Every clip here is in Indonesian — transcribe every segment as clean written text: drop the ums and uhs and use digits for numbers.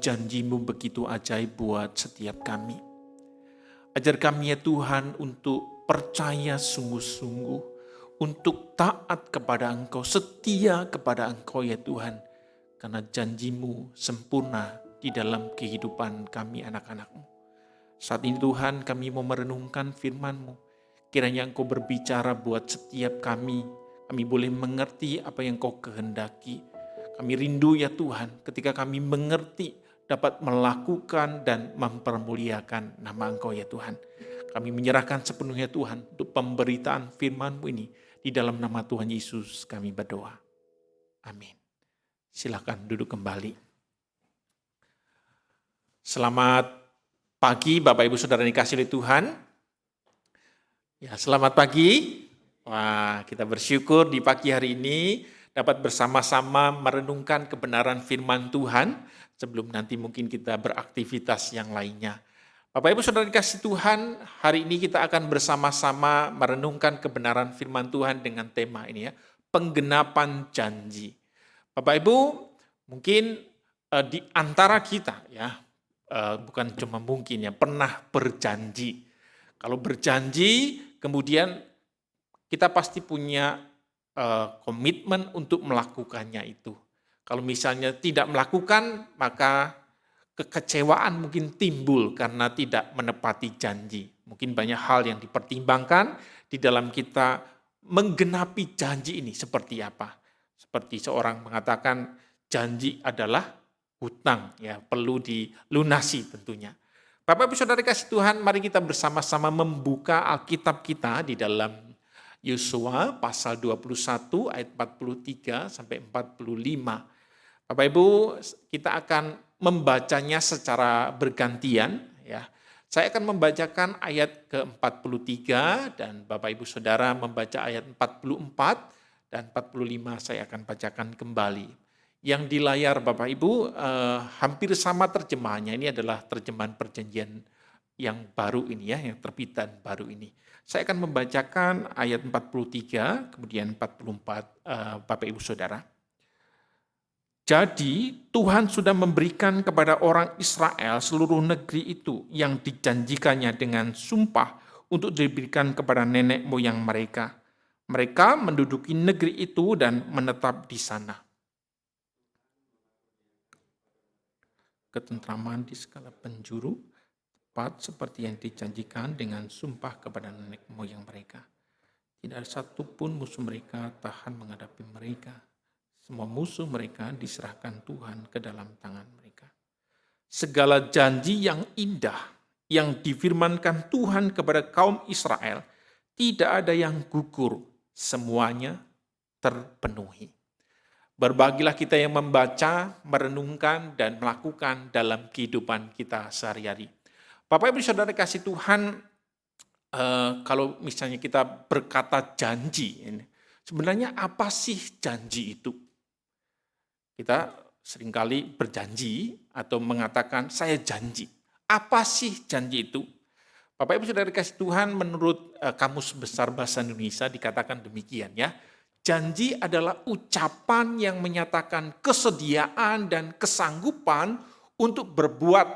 janji-Mu begitu ajaib buat setiap kami. Ajar kami ya Tuhan untuk percaya sungguh-sungguh, untuk taat kepada Engkau, setia kepada Engkau ya Tuhan. Karena janji-Mu sempurna di dalam kehidupan kami anak-anak-Mu. Saat ini Tuhan kami mau merenungkan firman-Mu. Kiranya Engkau berbicara buat setiap kami. Kami boleh mengerti apa yang Engkau kehendaki. Kami rindu ya Tuhan ketika kami mengerti dapat melakukan dan mempermuliakan nama Engkau ya Tuhan. Kami menyerahkan sepenuhnya Tuhan untuk pemberitaan firman-Mu ini. Di dalam nama Tuhan Yesus kami berdoa. Amin. Silakan duduk kembali. Selamat pagi Bapak Ibu Saudara yang dikasihi oleh Tuhan. Ya, selamat pagi. Wah, kita bersyukur di pagi hari ini dapat bersama-sama merenungkan kebenaran firman Tuhan sebelum nanti mungkin kita beraktivitas yang lainnya. Bapak Ibu Saudara dikasihi Tuhan, hari ini kita akan bersama-sama merenungkan kebenaran firman Tuhan dengan tema ini ya, penggenapan janji. Bapak Ibu, mungkin di antara kita ya, bukan cuma mungkin ya, pernah berjanji. Kalau berjanji, kemudian kita pasti punya komitmen untuk melakukannya itu. Kalau misalnya tidak melakukan, maka kekecewaan mungkin timbul karena tidak menepati janji. Mungkin banyak hal yang dipertimbangkan di dalam kita menggenapi janji ini seperti apa. Seperti seorang mengatakan janji adalah hutang, ya perlu dilunasi tentunya. Bapak Ibu Saudara kasih Tuhan, mari kita bersama-sama membuka Alkitab kita di dalam Yosua pasal 21 ayat 43 sampai 45. Bapak Ibu, kita akan membacanya secara bergantian ya. Saya akan membacakan ayat ke-43 dan Bapak Ibu Saudara membaca ayat 44 dan 45 saya akan bacakan kembali. Yang di layar Bapak Ibu hampir sama terjemahannya, ini adalah terjemahan perjanjian yang baru ini ya, yang terbitan baru ini. Saya akan membacakan ayat 43, kemudian 44 Bapak Ibu Saudara. Jadi Tuhan sudah memberikan kepada orang Israel seluruh negeri itu yang dijanjikannya dengan sumpah untuk diberikan kepada nenek moyang mereka. Mereka menduduki negeri itu dan menetap di sana. Ketentraman di segala penjuru, tepat seperti yang dijanjikan dengan sumpah kepada nenek moyang mereka. Tidak ada satupun musuh mereka tahan menghadapi mereka. Semua musuh mereka diserahkan Tuhan ke dalam tangan mereka. Segala janji yang indah yang difirmankan Tuhan kepada kaum Israel, tidak ada yang gugur, semuanya terpenuhi. Berbahagialah kita yang membaca, merenungkan, dan melakukan dalam kehidupan kita sehari-hari. Bapak Ibu Saudara kasih Tuhan, kalau misalnya kita berkata janji, sebenarnya apa sih janji itu? Kita seringkali berjanji atau mengatakan saya janji. Apa sih janji itu? Bapak Ibu Saudara kasih Tuhan, menurut Kamus Besar Bahasa Indonesia dikatakan demikian ya. Janji adalah ucapan yang menyatakan kesediaan dan kesanggupan untuk berbuat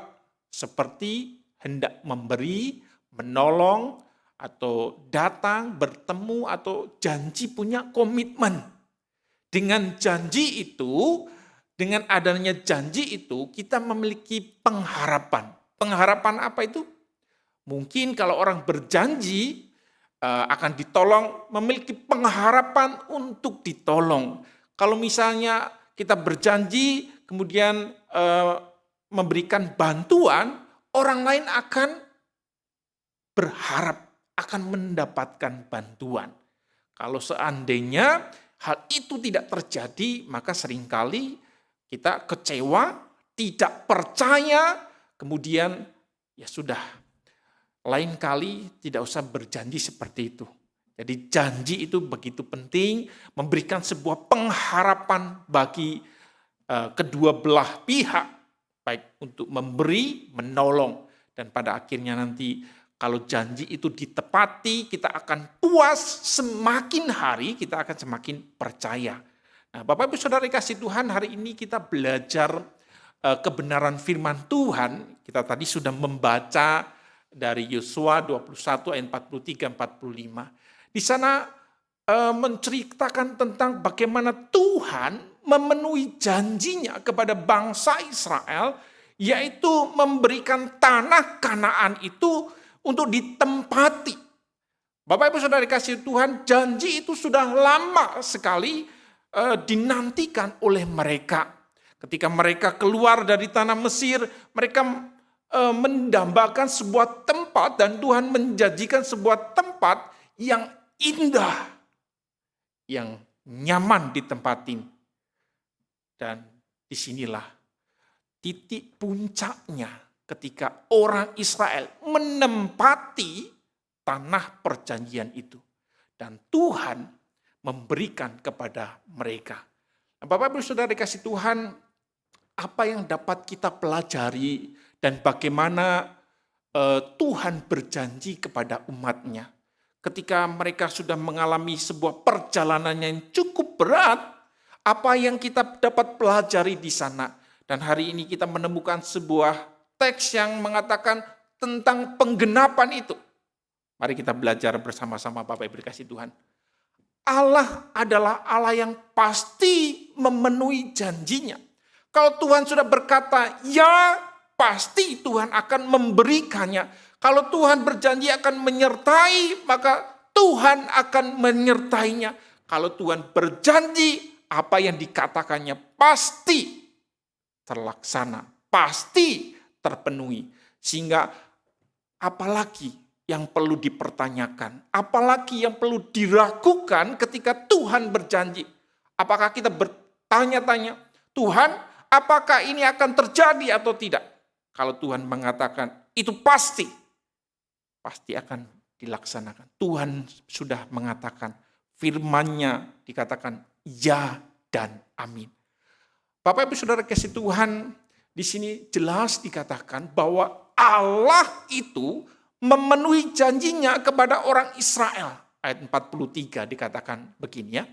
seperti hendak memberi, menolong, atau datang, bertemu, atau janji punya komitmen. Dengan janji itu, dengan adanya janji itu, kita memiliki pengharapan. Pengharapan apa itu? Mungkin kalau orang berjanji akan ditolong, memiliki pengharapan untuk ditolong. Kalau misalnya kita berjanji, kemudian memberikan bantuan, orang lain akan berharap akan mendapatkan bantuan. Kalau seandainya hal itu tidak terjadi, maka seringkali kita kecewa, tidak percaya, kemudian ya sudah. Lain kali tidak usah berjanji seperti itu. Jadi janji itu begitu penting, memberikan sebuah pengharapan bagi kedua belah pihak, baik untuk memberi, menolong, dan pada akhirnya nanti kalau janji itu ditepati, kita akan puas, semakin hari kita akan semakin percaya. Nah, Bapak Ibu Saudara kasih Tuhan, hari ini kita belajar kebenaran firman Tuhan, kita tadi sudah membaca dari Yosua 21 ayat 43-45. Di sana menceritakan tentang bagaimana Tuhan memenuhi janjinya kepada bangsa Israel, yaitu memberikan tanah Kanaan itu untuk ditempati. Bapak Ibu Saudara dikasihi Tuhan, janji itu sudah lama sekali dinantikan oleh mereka. Ketika mereka keluar dari tanah Mesir, mereka mendambakan sebuah tempat dan Tuhan menjanjikan sebuah tempat yang indah, yang nyaman ditempatin. Dan disinilah titik puncaknya ketika orang Israel menempati tanah perjanjian itu. Dan Tuhan memberikan kepada mereka. Nah, Bapak Ibu Saudara dikasihi Tuhan, apa yang dapat kita pelajari dan bagaimana Tuhan berjanji kepada umatnya. Ketika mereka sudah mengalami sebuah perjalanan yang cukup berat, apa yang kita dapat pelajari di sana. Dan hari ini kita menemukan sebuah teks yang mengatakan tentang penggenapan itu. Mari kita belajar bersama-sama Bapak Ibu dikasihi Tuhan. Allah adalah Allah yang pasti memenuhi janjinya. Kalau Tuhan sudah berkata, ya pasti Tuhan akan memberikannya. Kalau Tuhan berjanji akan menyertai, maka Tuhan akan menyertainya. Kalau Tuhan berjanji, apa yang dikatakannya pasti terlaksana, pasti terpenuhi. Sehingga apalagi yang perlu dipertanyakan, apalagi yang perlu diragukan ketika Tuhan berjanji. Apakah kita bertanya-tanya, Tuhan, apakah ini akan terjadi atau tidak? Kalau Tuhan mengatakan, itu pasti akan dilaksanakan. Tuhan sudah mengatakan, firman-Nya dikatakan ya dan amin. Bapak Ibu Saudara kasih Tuhan, di sini jelas dikatakan bahwa Allah itu memenuhi janjinya kepada orang Israel. Ayat 43 dikatakan begini ya.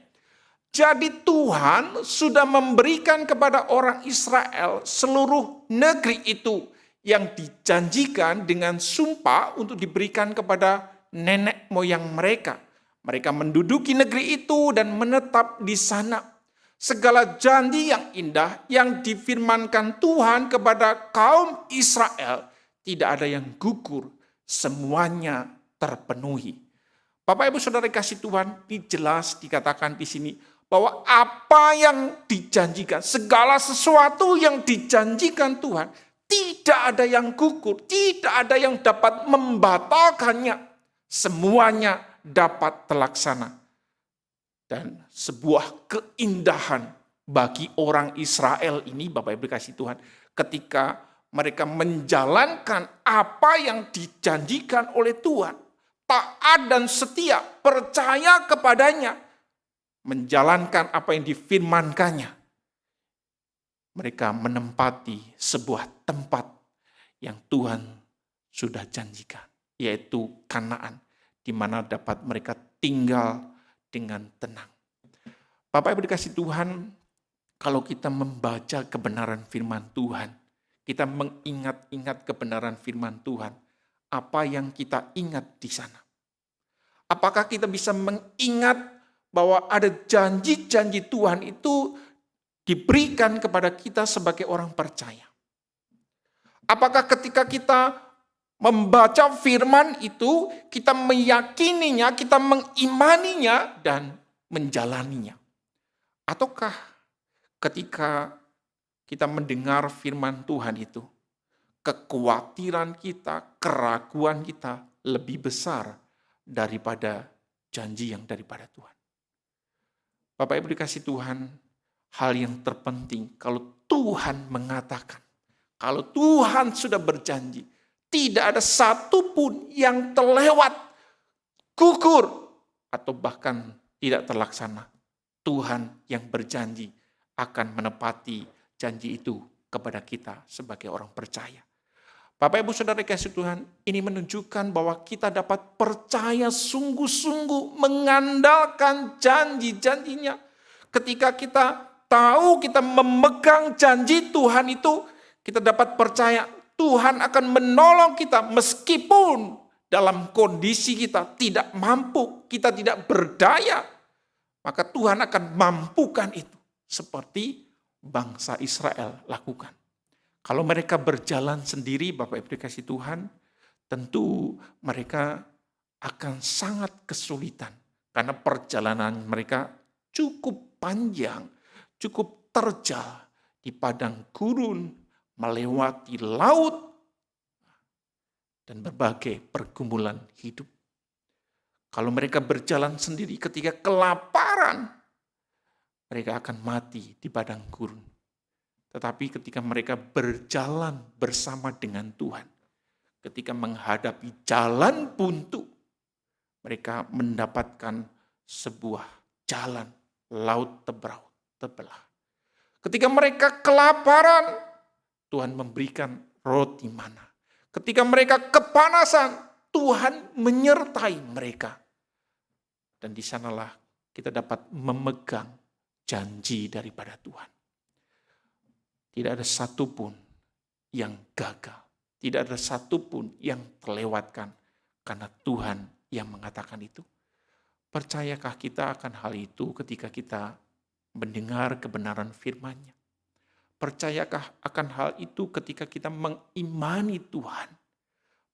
Jadi Tuhan sudah memberikan kepada orang Israel seluruh negeri itu yang dijanjikan dengan sumpah untuk diberikan kepada nenek moyang mereka. Mereka menduduki negeri itu dan menetap di sana. Segala janji yang indah yang difirmankan Tuhan kepada kaum Israel tidak ada yang gugur. Semuanya terpenuhi. Bapak Ibu Saudara kasih Tuhan, jelas dikatakan di sini bahwa apa yang dijanjikan, segala sesuatu yang dijanjikan Tuhan, tidak ada yang gugur, tidak ada yang dapat membatalkannya. Semuanya dapat terlaksana. Dan sebuah keindahan bagi orang Israel ini, Bapak Ibu kasih Tuhan, ketika mereka menjalankan apa yang dijanjikan oleh Tuhan. Taat dan setia, percaya kepadanya. Menjalankan apa yang difirmankannya. Mereka menempati sebuah tempat yang Tuhan sudah janjikan. Yaitu Kanaan. Di mana dapat mereka tinggal dengan tenang. Bapak Ibu dikasih Tuhan, kalau kita membaca kebenaran firman Tuhan, kita mengingat-ingat kebenaran firman Tuhan. Apa yang kita ingat di sana? Apakah kita bisa mengingat bahwa ada janji-janji Tuhan itu diberikan kepada kita sebagai orang percaya? Apakah ketika kita membaca firman itu, kita meyakininya, kita mengimaninya, dan menjalaninya? Ataukah ketika kita mendengar firman Tuhan itu, kekhawatiran kita, keraguan kita lebih besar daripada janji yang daripada Tuhan? Bapak Ibu dikasih Tuhan, hal yang terpenting kalau Tuhan mengatakan, kalau Tuhan sudah berjanji, tidak ada satupun yang terlewat, gugur, atau bahkan tidak terlaksana. Tuhan yang berjanji akan menepati janji itu kepada kita sebagai orang percaya. Bapak Ibu Saudara kasih Tuhan, ini menunjukkan bahwa kita dapat percaya sungguh-sungguh mengandalkan janji-janjinya. Ketika kita tahu kita memegang janji Tuhan itu, kita dapat percaya Tuhan akan menolong kita meskipun dalam kondisi kita tidak mampu, kita tidak berdaya. Maka Tuhan akan mampukan itu seperti bangsa Israel lakukan. Kalau mereka berjalan sendiri, Bapak Ibu dikasih Tuhan, tentu mereka akan sangat kesulitan. Karena perjalanan mereka cukup panjang, cukup terjal di padang gurun, melewati laut, dan berbagai pergumulan hidup. Kalau mereka berjalan sendiri ketika kelaparan, mereka akan mati di padang gurun. Tetapi ketika mereka berjalan bersama dengan Tuhan, ketika menghadapi jalan buntu, mereka mendapatkan sebuah jalan laut tebelah. Ketika mereka kelaparan, Tuhan memberikan roti mana. Ketika mereka kepanasan, Tuhan menyertai mereka. Dan di sanalah kita dapat memegang janji daripada Tuhan. Tidak ada satupun yang gagal. Tidak ada satupun yang terlewatkan. Karena Tuhan yang mengatakan itu. Percayakah kita akan hal itu ketika kita mendengar kebenaran firman-Nya? Percayakah akan hal itu ketika kita mengimani Tuhan?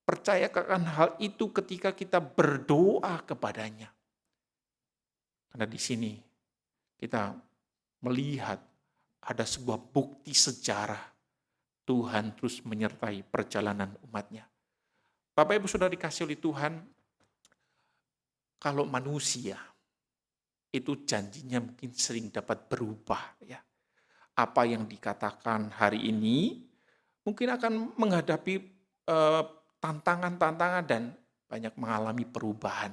Percayakah akan hal itu ketika kita berdoa kepadanya? Karena di sini kita melihat ada sebuah bukti sejarah Tuhan terus menyertai perjalanan umat-Nya. Bapak Ibu Saudara dikasih oleh Tuhan, kalau manusia itu janjinya mungkin sering dapat berubah, ya. Apa yang dikatakan hari ini mungkin akan menghadapi tantangan-tantangan dan banyak mengalami perubahan.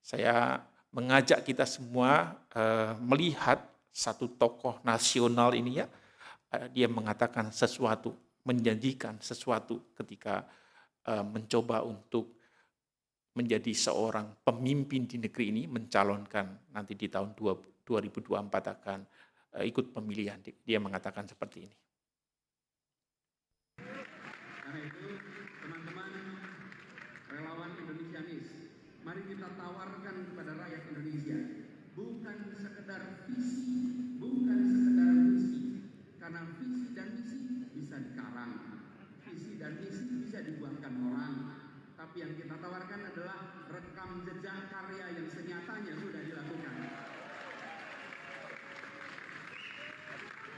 Saya mengajak kita semua melihat satu tokoh nasional ini, ya. Dia mengatakan sesuatu, menjanjikan sesuatu ketika mencoba untuk menjadi seorang pemimpin di negeri ini, mencalonkan nanti di tahun 2024 akan ikut pemilihan. Dia mengatakan seperti ini. Karena itu, teman-teman relawan Indonesianis, mari kita tawarkan kepada rakyat Indonesia, bukan sekedar visi, karena visi dan misi bisa dikarang, visi dan misi bisa dibuatkan orang, tapi yang kita tawarkan adalah rekam jejak karya yang senyatanya sudah dilakukan.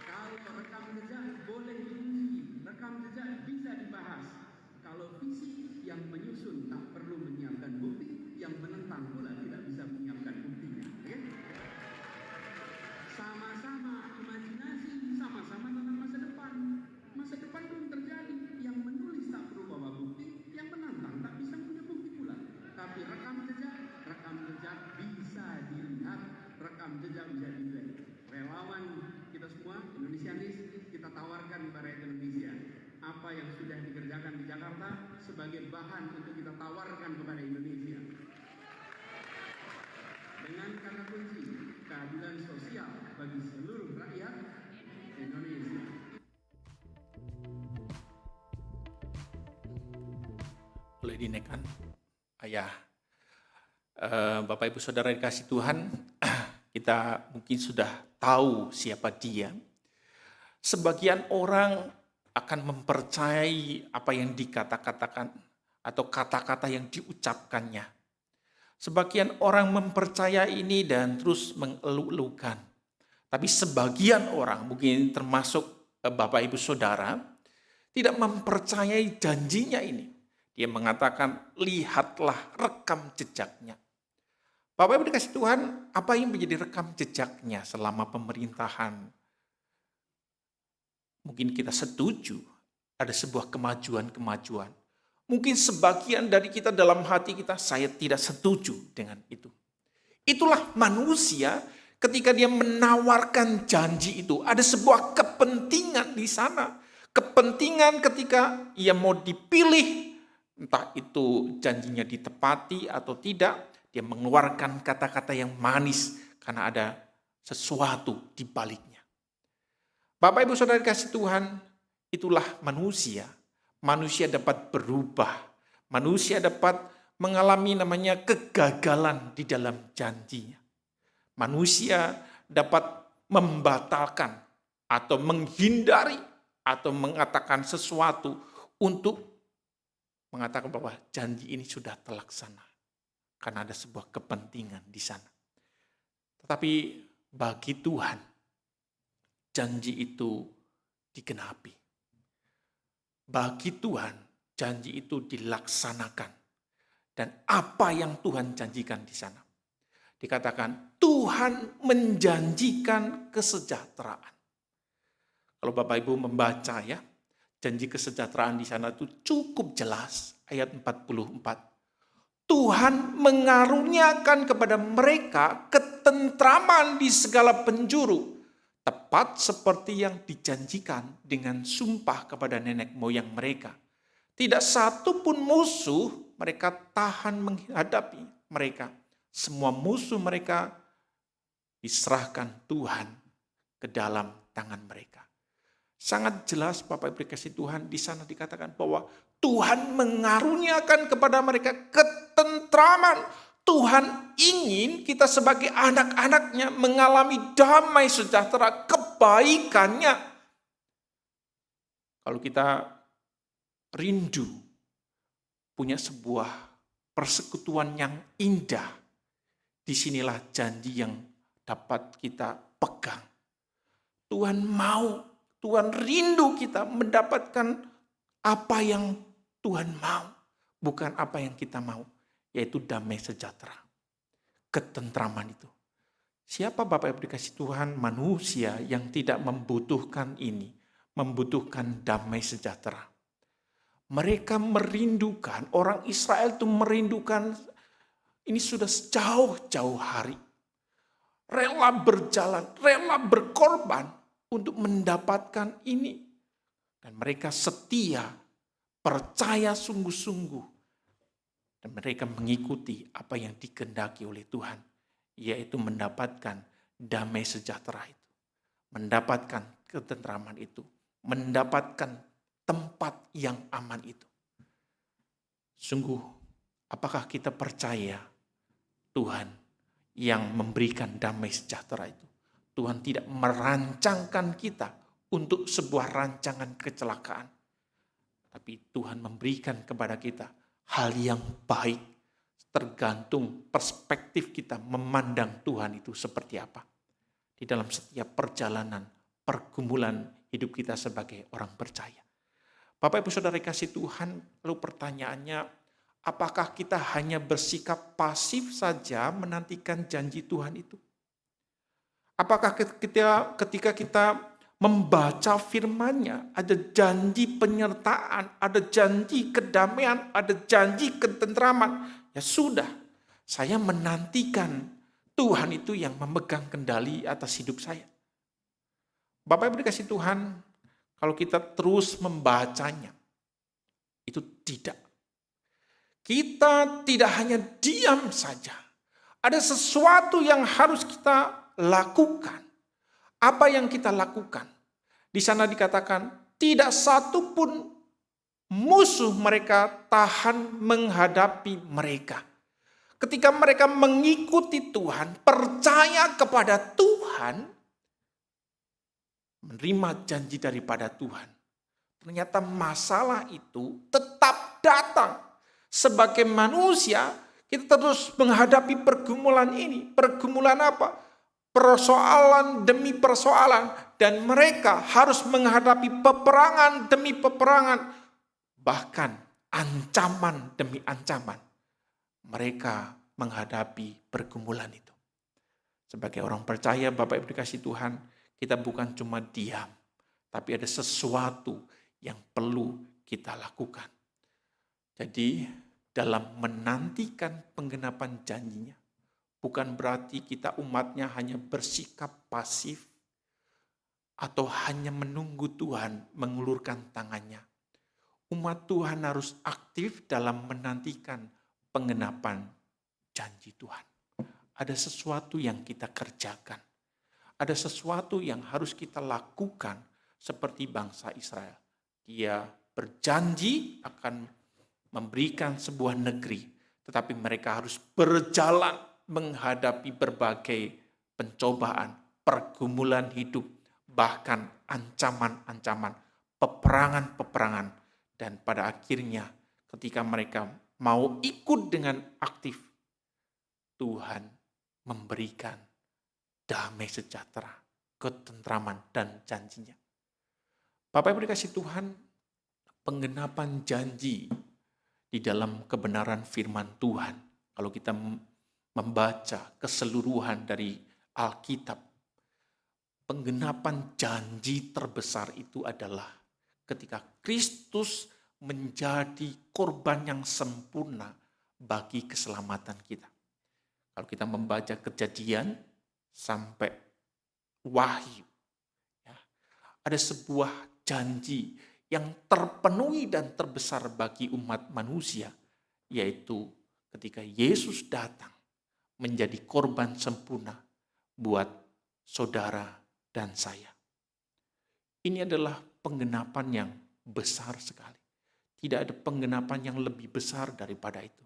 Kalau rekam jejak boleh diuji, rekam jejak bisa dibahas. Kalau visi yang menyusun tak perlu menyiapkan bukti, yang menentang pula tidak bisa menyiapkan buktinya. Okay? Sama-sama imajinasi, sama-sama tentang masa depan. Masa depan belum terjadi. Yang menulis tak perlu bawa bukti, yang menantang tak bisa punya bukti pula. Tapi rekam jejak bisa dilihat, rekam jejak bisa dilihat. Relawan kita semua, Indonesianis, kita tawarkan kepada Indonesia. Apa yang sudah dikerjakan di Jakarta sebagai bahan untuk kita tawarkan kepada Indonesia. Dengan kata kunci, keadilan sosial bagi seluruh rakyat Indonesia. Boleh dinaikkan, Ayah. Bapak Ibu Saudara dikasih Tuhan, kita mungkin sudah tahu siapa dia. Sebagian orang akan mempercayai apa yang dikatakan atau kata-kata yang diucapkannya. Sebagian orang mempercayai ini dan terus mengeluh-elukan. Tapi sebagian orang, mungkin termasuk Bapak Ibu Saudara, tidak mempercayai janjinya ini. Dia mengatakan, lihatlah rekam jejaknya. Bapak Ibu dikasih Tuhan, apa yang menjadi rekam jejaknya selama pemerintahan? Mungkin kita setuju ada sebuah kemajuan-kemajuan. Mungkin sebagian dari kita dalam hati kita, saya tidak setuju dengan itu. Itulah manusia ketika dia menawarkan janji itu. Ada sebuah kepentingan di sana. Kepentingan ketika ia mau dipilih, entah itu janjinya ditepati atau tidak, dia mengeluarkan kata-kata yang manis karena ada sesuatu di baliknya. Bapak Ibu Saudara dikasih Tuhan, itulah manusia. Manusia dapat berubah. Manusia dapat mengalami namanya kegagalan di dalam janjinya. Manusia dapat membatalkan atau menghindari atau mengatakan sesuatu untuk mengatakan bahwa janji ini sudah terlaksana. Karena ada sebuah kepentingan di sana. Tetapi bagi Tuhan, janji itu digenapi. Bagi Tuhan, janji itu dilaksanakan. Dan apa yang Tuhan janjikan di sana? Dikatakan Tuhan menjanjikan kesejahteraan. Kalau Bapak Ibu membaca ya, janji kesejahteraan di sana itu cukup jelas. Ayat 44. Tuhan mengaruniakan kepada mereka ketentraman di segala penjuru. Tepat seperti yang dijanjikan dengan sumpah kepada nenek moyang mereka. Tidak satu pun musuh mereka tahan menghadapi mereka. Semua musuh mereka diserahkan Tuhan ke dalam tangan mereka. Sangat jelas Bapak Ibu kasih Tuhan, di sana dikatakan bahwa Tuhan mengaruniakan kepada mereka ketentraman. Tuhan ingin kita sebagai anak-anaknya mengalami damai sejahtera, kebaikannya. Kalau kita rindu punya sebuah persekutuan yang indah, disinilah janji yang dapat kita pegang. Tuhan mau, Tuhan rindu kita mendapatkan apa yang Tuhan mau, bukan apa yang kita mau, yaitu damai sejahtera, ketentraman itu. Siapa Bapak Ibu dikasih Tuhan? Manusia yang tidak membutuhkan ini, membutuhkan damai sejahtera. Mereka merindukan, orang Israel itu merindukan, ini sudah jauh-jauh hari. Rela berjalan, rela berkorban untuk mendapatkan ini. Dan mereka setia, percaya sungguh-sungguh. Dan mereka mengikuti apa yang dikehendaki oleh Tuhan. Yaitu mendapatkan damai sejahtera itu. Mendapatkan ketentraman itu. Mendapatkan tempat yang aman itu. Sungguh, apakah kita percaya Tuhan yang memberikan damai sejahtera itu? Tuhan tidak merancangkan kita untuk sebuah rancangan kecelakaan. Tapi Tuhan memberikan kepada kita hal yang baik. Tergantung perspektif kita memandang Tuhan itu seperti apa. Di dalam setiap perjalanan, pergumulan hidup kita sebagai orang percaya. Bapak Ibu Saudara kasih Tuhan, lalu pertanyaannya, apakah kita hanya bersikap pasif saja menantikan janji Tuhan itu? Apakah ketika kita membaca firman-Nya, ada janji penyertaan, ada janji kedamaian, ada janji ketentraman, ya sudah, saya menantikan Tuhan itu yang memegang kendali atas hidup saya. Bapak Ibu dikasih Tuhan, kalau kita terus membacanya, itu tidak. Kita tidak hanya diam saja. Ada sesuatu yang harus kita lakukan. Apa yang kita lakukan? Di sana dikatakan, tidak satu pun musuh mereka tahan menghadapi mereka. Ketika mereka mengikuti Tuhan, percaya kepada Tuhan, menerima janji daripada Tuhan. Ternyata masalah itu tetap datang. Sebagai manusia, kita terus menghadapi pergumulan ini. Pergumulan apa? Persoalan demi persoalan. Dan mereka harus menghadapi peperangan demi peperangan. Bahkan ancaman demi ancaman. Mereka menghadapi pergumulan itu. Sebagai orang percaya, Bapak Ibu dikasih Tuhan, kita bukan cuma diam, tapi ada sesuatu yang perlu kita lakukan. Jadi dalam menantikan penggenapan janjinya, bukan berarti kita umatnya hanya bersikap pasif atau hanya menunggu Tuhan mengulurkan tangannya. Umat Tuhan harus aktif dalam menantikan penggenapan janji Tuhan. Ada sesuatu yang kita kerjakan. Ada sesuatu yang harus kita lakukan seperti bangsa Israel. Dia berjanji akan memberikan sebuah negeri, tetapi mereka harus berjalan menghadapi berbagai pencobaan, pergumulan hidup, bahkan ancaman-ancaman, peperangan-peperangan. Dan pada akhirnya ketika mereka mau ikut dengan aktif, Tuhan memberikan damai sejahtera, ketentraman, dan janjinya. Bapak Ibu dikasih Tuhan, penggenapan janji di dalam kebenaran firman Tuhan, kalau kita membaca keseluruhan dari Alkitab, penggenapan janji terbesar itu adalah ketika Kristus menjadi korban yang sempurna bagi keselamatan kita. Kalau kita membaca Kejadian sampai Wahyu, ya, ada sebuah janji yang terpenuhi dan terbesar bagi umat manusia, yaitu ketika Yesus datang menjadi korban sempurna buat saudara dan saya. Ini adalah penggenapan yang besar sekali. Tidak ada penggenapan yang lebih besar daripada itu.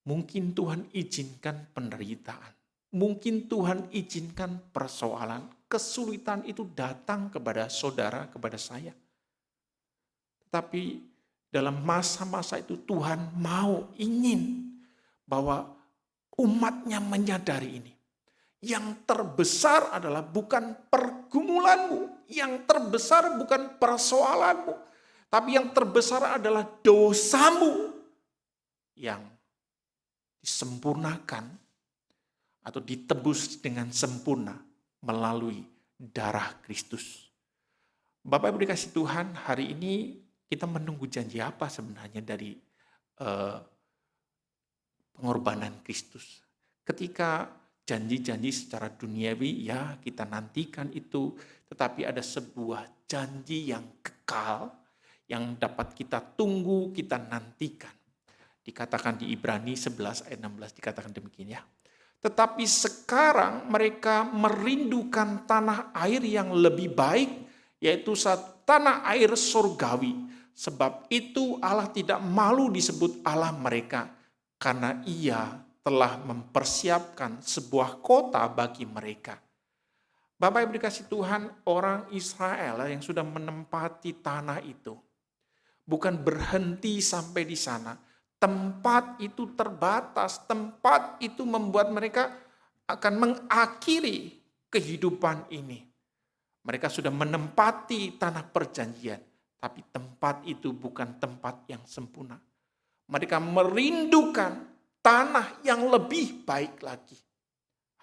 Mungkin Tuhan izinkan penderitaan. Mungkin Tuhan izinkan persoalan, kesulitan itu datang kepada saudara, kepada saya. Tetapi dalam masa-masa itu Tuhan ingin bahwa umatnya menyadari ini. Yang terbesar adalah bukan pergumulanmu, yang terbesar bukan persoalanmu, tapi yang terbesar adalah dosamu yang disempurnakan atau ditebus dengan sempurna melalui darah Kristus. Bapak Ibu dikasih Tuhan, hari ini kita menunggu janji apa sebenarnya dari pengorbanan Kristus. Ketika janji-janji secara duniawi, ya kita nantikan itu, tetapi ada sebuah janji yang kekal, yang dapat kita tunggu, kita nantikan. Dikatakan di Ibrani 11 ayat 16, dikatakan demikian ya. Tetapi sekarang mereka merindukan tanah air yang lebih baik, yaitu tanah air surgawi. Sebab itu Allah tidak malu disebut Allah mereka, karena Ia telah mempersiapkan sebuah kota bagi mereka. Bapak Ibu dikasih Tuhan, orang Israel yang sudah menempati tanah itu bukan berhenti sampai di sana. Tempat itu terbatas, tempat itu membuat mereka akan mengakhiri kehidupan ini. Mereka sudah menempati tanah perjanjian, tapi tempat itu bukan tempat yang sempurna. Mereka merindukan tanah yang lebih baik lagi.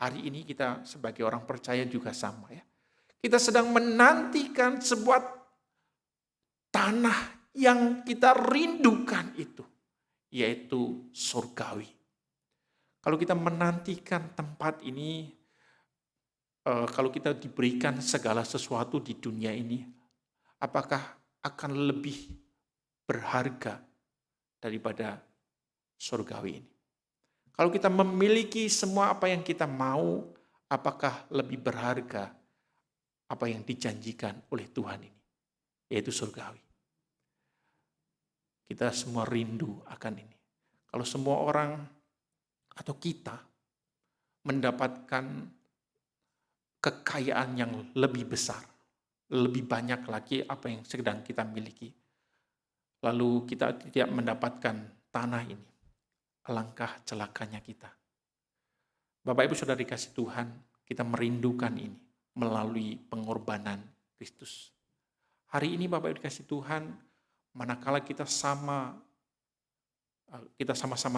Hari ini kita sebagai orang percaya juga sama ya. Kita sedang menantikan sebuah tanah yang kita rindukan itu, yaitu surgawi. Kalau kita menantikan tempat ini, kalau kita diberikan segala sesuatu di dunia ini, apakah akan lebih berharga daripada surgawi ini? Kalau kita memiliki semua apa yang kita mau, apakah lebih berharga apa yang dijanjikan oleh Tuhan ini, yaitu surgawi? Kita semua rindu akan ini. Kalau semua orang atau kita mendapatkan kekayaan yang lebih besar, lebih banyak lagi apa yang sedang kita miliki, lalu kita tidak mendapatkan tanah ini, alangkah celakanya kita. Bapak Ibu Saudara dikasih Tuhan, kita merindukan ini melalui pengorbanan Kristus. Hari ini Bapak Ibu dikasih Tuhan, manakala kita sama-sama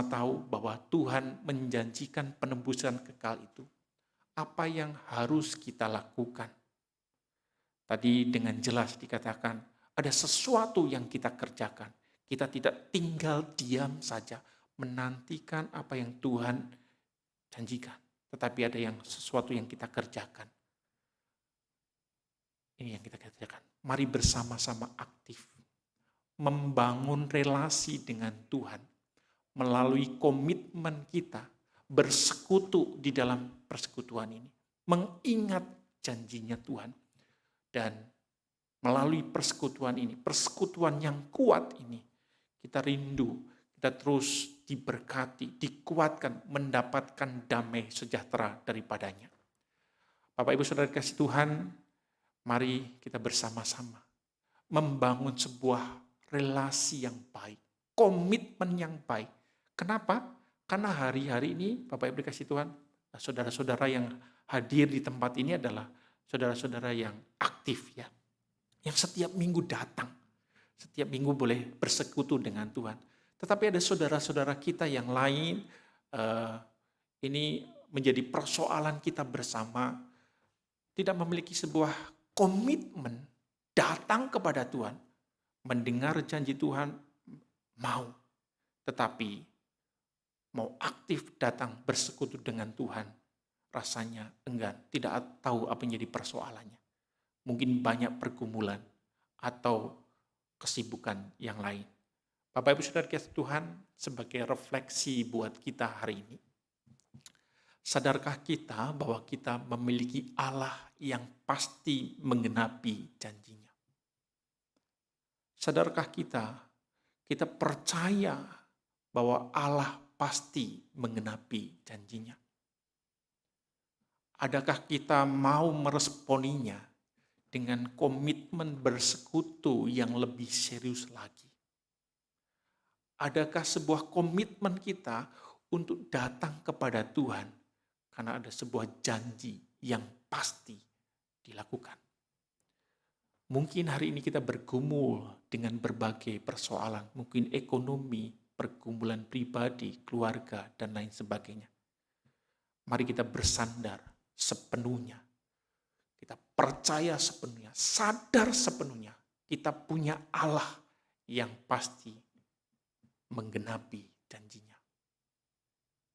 tahu bahwa Tuhan menjanjikan penebusan kekal itu, apa yang harus kita lakukan? Tadi dengan jelas dikatakan, ada sesuatu yang kita kerjakan. Kita tidak tinggal diam saja, menantikan apa yang Tuhan janjikan. Tetapi ada sesuatu yang kita kerjakan. Ini yang kita kerjakan. Mari bersama-sama aktif membangun relasi dengan Tuhan melalui komitmen kita bersekutu di dalam persekutuan ini, mengingat janjinya Tuhan dan melalui persekutuan ini, persekutuan yang kuat ini, kita rindu, kita terus diberkati, dikuatkan, mendapatkan damai sejahtera daripadanya. Bapak Ibu Saudara kasih Tuhan, mari kita bersama-sama membangun sebuah relasi yang baik, komitmen yang baik. Kenapa? Karena hari-hari ini Bapak Ibu kasih Tuhan, saudara-saudara yang hadir di tempat ini adalah saudara-saudara yang aktif ya. Yang setiap minggu datang, setiap minggu boleh bersekutu dengan Tuhan. Tetapi ada saudara-saudara kita yang lain, ini menjadi persoalan kita bersama, tidak memiliki sebuah komitmen datang kepada Tuhan, mendengar janji Tuhan, mau, tetapi mau aktif datang bersekutu dengan Tuhan, rasanya enggan, tidak tahu apa yang jadi persoalannya. Mungkin banyak pergumulan atau kesibukan yang lain. Bapak Ibu Saudara kasih Tuhan, sebagai refleksi buat kita hari ini, sadarkah kita bahwa kita memiliki Allah yang pasti menggenapi janjinya? Sadarkah kita percaya bahwa Allah pasti menggenapi janjinya? Adakah kita mau meresponinya dengan komitmen bersekutu yang lebih serius lagi? Adakah sebuah komitmen kita untuk datang kepada Tuhan karena ada sebuah janji yang pasti dilakukan? Mungkin hari ini kita bergumul dengan berbagai persoalan, mungkin ekonomi, pergumulan pribadi, keluarga, dan lain sebagainya. Mari kita bersandar sepenuhnya. Kita percaya sepenuhnya, sadar sepenuhnya. Kita punya Allah yang pasti menggenapi janjinya.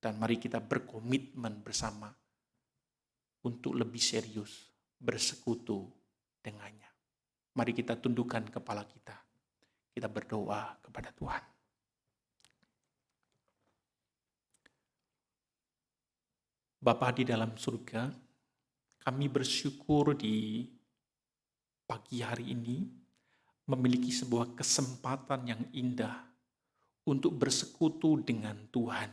Dan mari kita berkomitmen bersama untuk lebih serius bersekutu dengannya. Mari kita tundukkan kepala kita. Kita berdoa kepada Tuhan. Bapa di dalam surga, kami bersyukur di pagi hari ini memiliki sebuah kesempatan yang indah untuk bersekutu dengan Tuhan.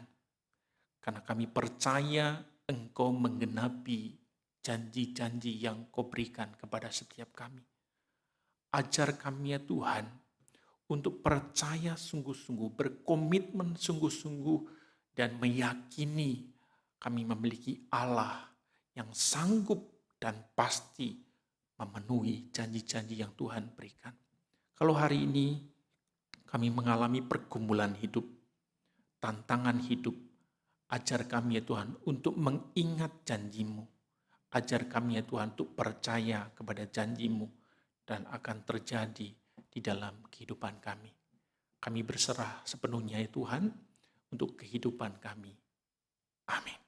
Karena kami percaya Engkau menggenapi janji-janji yang Kau berikan kepada setiap kami. Ajar kami ya Tuhan, untuk percaya sungguh-sungguh, berkomitmen sungguh-sungguh, dan meyakini kami memiliki Allah yang sanggup dan pasti memenuhi janji-janji yang Tuhan berikan. Kalau hari ini kami mengalami pergumulan hidup, tantangan hidup, ajar kami ya Tuhan untuk mengingat janji-Mu. Ajar kami ya Tuhan untuk percaya kepada janji-Mu dan akan terjadi di dalam kehidupan kami. Kami berserah sepenuhnya ya Tuhan untuk kehidupan kami. Amin.